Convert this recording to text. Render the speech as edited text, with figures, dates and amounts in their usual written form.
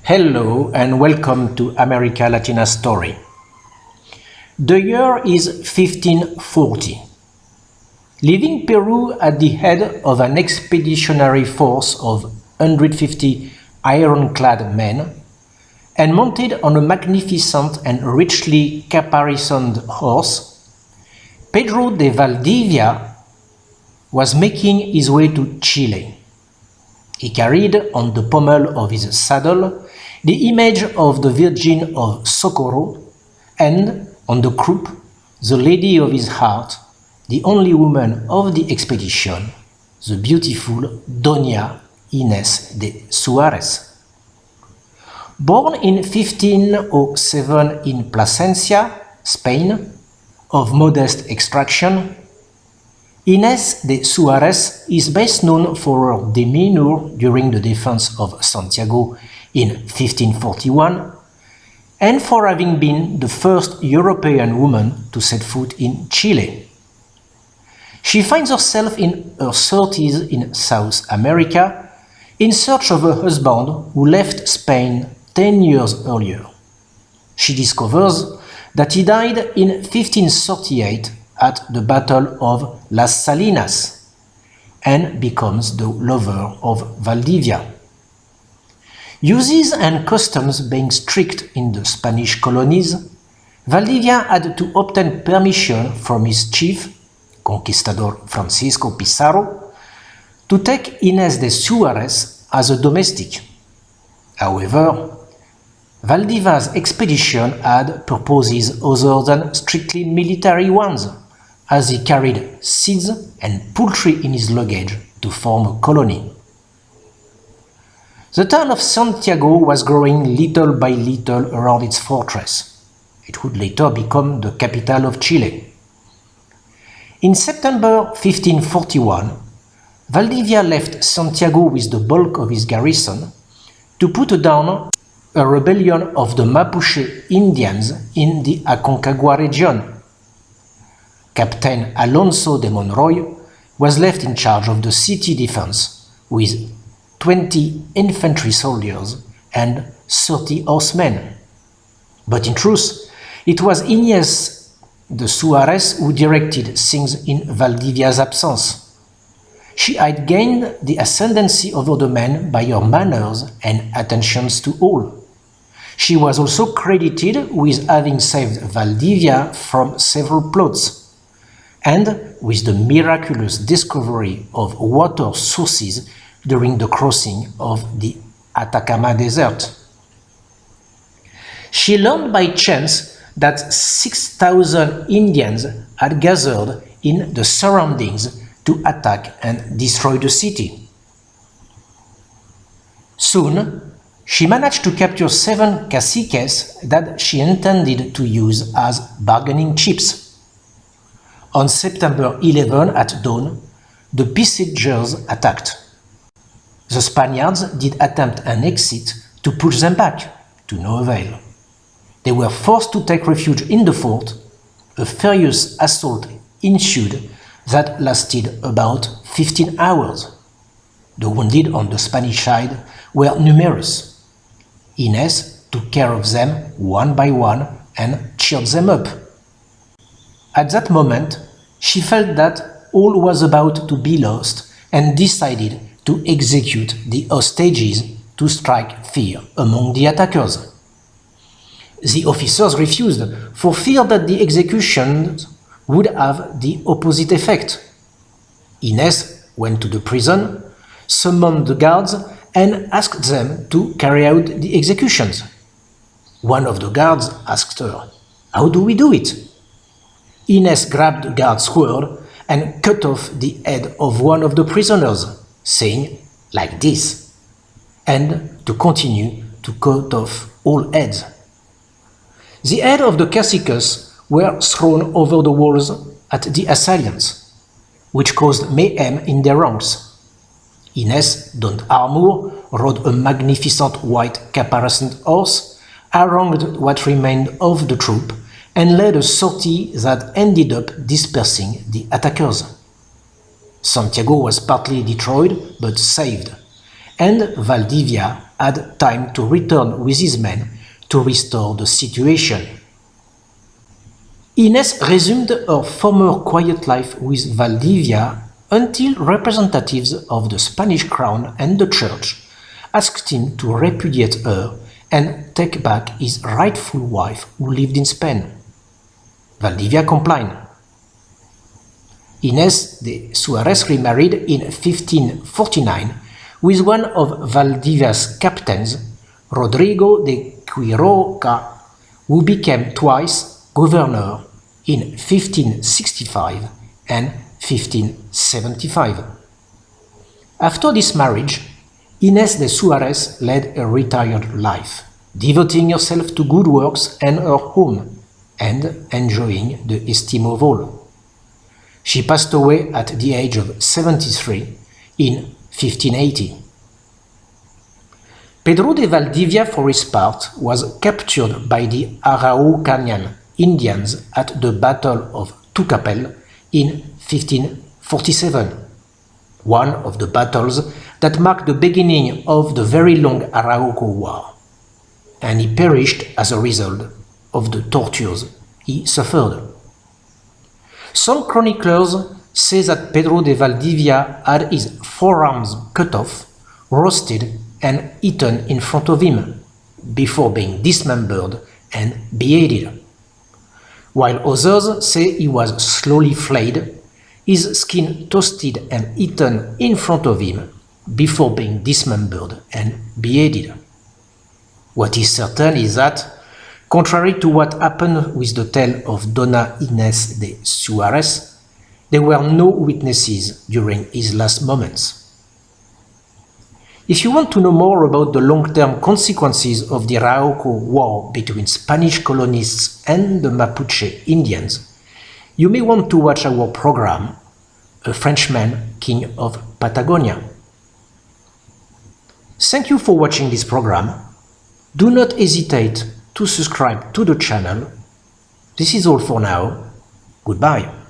Hello and welcome to America Latina Story. The year is 1540. Leaving Peru at the head of an expeditionary force of 150 ironclad men and mounted on a magnificent and richly caparisoned horse, Pedro de Valdivia was making his way to Chile. He carried on the pommel of his saddle the image of the Virgin of Socorro, and on the croup, the lady of his heart, the only woman of the expedition, the beautiful Dona Inés de Suarez. Born in 1507 in Plasencia, Spain, of modest extraction, Inés de Suarez is best known for her demeanor during the defense of Santiago in 1541 and for having been the first European woman to set foot in Chile. She finds herself in her 30s in South America in search of a husband who left Spain 10 years earlier. She discovers that he died in 1538 at the Battle of Las Salinas and becomes the lover of Valdivia. Uses and customs being strict in the Spanish colonies, Valdivia had to obtain permission from his chief, conquistador Francisco Pizarro, to take Inés de Suarez as a domestic. However, Valdivia's expedition had purposes other than strictly military ones, as he carried seeds and poultry in his luggage to form a colony. The town of Santiago was growing little by little around its fortress. It would later become the capital of Chile. In September 1541, Valdivia left Santiago with the bulk of his garrison to put down a rebellion of the Mapuche Indians in the Aconcagua region. Captain Alonso de Monroy was left in charge of the city defense with 20 infantry soldiers and 30 horsemen. But in truth, it was Inés de Suarez who directed things in Valdivia's absence. She had gained the ascendancy over the men by her manners and attentions to all. She was also credited with having saved Valdivia from several plots, and with the miraculous discovery of water sources during the crossing of the Atacama Desert. She learned by chance that 6,000 Indians had gathered in the surroundings to attack and destroy the city. Soon, she managed to capture 7 caciques that she intended to use as bargaining chips. On September 11 at dawn, the besiegers attacked. The Spaniards did attempt an exit to push them back, to no avail. They were forced to take refuge in the fort. A furious assault ensued that lasted about 15 hours. The wounded on the Spanish side were numerous. Inés took care of them one by one and cheered them up. At that moment, she felt that all was about to be lost and decided to execute the hostages to strike fear among the attackers. The officers refused for fear that the executions would have the opposite effect. Inés went to the prison, summoned the guards, and asked them to carry out the executions. One of the guards asked her, "How do we do it?" Inés grabbed the guard's sword and cut off the head of one of the prisoners, saying, "Like this," and to continue to cut off all heads. The head of the caciques were thrown over the walls at the assailants, which caused mayhem in their ranks. Inés, donned armor, rode a magnificent white caparisoned horse, harangued what remained of the troop, and led a sortie that ended up dispersing the attackers. Santiago was partly destroyed but saved, and Valdivia had time to return with his men to restore the situation. Inés resumed her former quiet life with Valdivia until representatives of the Spanish crown and the church asked him to repudiate her and take back his rightful wife who lived in Spain. Valdivia complied. Inés de Suarez remarried in 1549 with one of Valdivia's captains, Rodrigo de Quiroga, who became twice governor in 1565 and 1575. After this marriage, Inés de Suarez led a retired life, devoting herself to good works and her home, and enjoying the esteem of all. She passed away at the age of 73 in 1580. Pedro de Valdivia, for his part, was captured by the Araucanian Indians at the Battle of Tucapel in 1547, one of the battles that marked the beginning of the very long Arauco War, and he perished as a result of the tortures he suffered. Some chroniclers say that Pedro de Valdivia had his forearms cut off, roasted, and eaten in front of him, before being dismembered and beheaded, while others say he was slowly flayed, his skin toasted and eaten in front of him, before being dismembered and beheaded. What is certain is that, contrary to what happened with the tale of Dona Inés de Suarez, there were no witnesses during his last moments. If you want to know more about the long-term consequences of the Arauco War between Spanish colonists and the Mapuche Indians, you may want to watch our program, A Frenchman, King of Patagonia. Thank you for watching this program. Do not hesitate to subscribe to the channel. This is all for now. Goodbye.